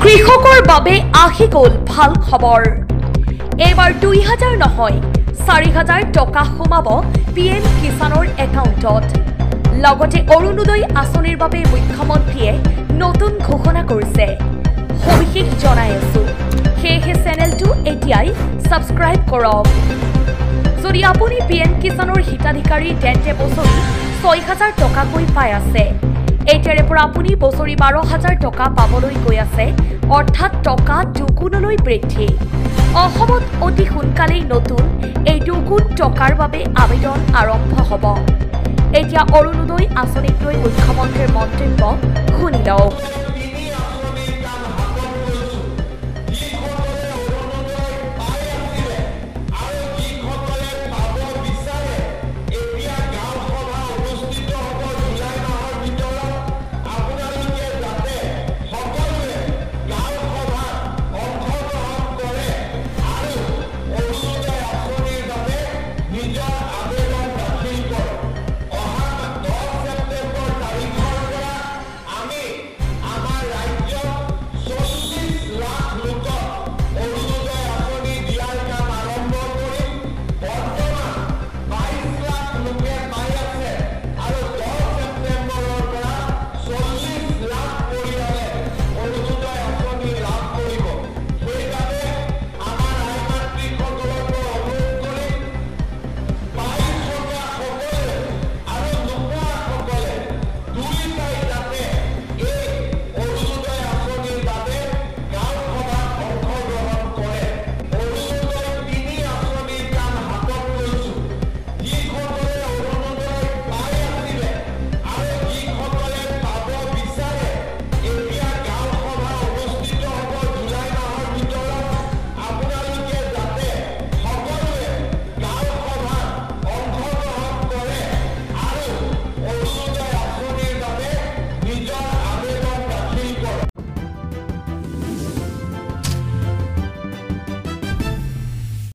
কৃষকৰ বাবে আহি গ'ল ভাল খবৰ। এবাৰ ২০০০ নহয় ৪০০০ টকা সোমাব পিএম কিষাণৰ একাউণ্টত। লগতে অৰুণোদয় আঁচনিৰ বাবে মুখ্যমন্ত্ৰীয়ে নতুন ঘোষণা কৰিছে। সবিশেষ জনাই আছো, সেয়েহে চেনেলটো এতিয়াই ছাবস্ক্ৰাইব কৰক। যদি আপুনি পিএম কিষাণৰ হিতাধিকাৰী তেন্তে বছৰি ৬০০০ টকাকৈ পাই আছে। এতিয়াৰে পৰা আপুনি বছৰি ১২০০০ টকা পাবলৈ গৈ আছে, অৰ্থাৎ টকা দুগুণলৈ বৃদ্ধি। অসমত অতি সোনকালেই নতুন এই দুগুণ টকাৰ বাবে আবেদন আৰম্ভ হ'ব। এতিয়া অৰুণোদয় আঁচনিক লৈ মুখ্যমন্ত্ৰীৰ মন্তব্য শুনি লওক।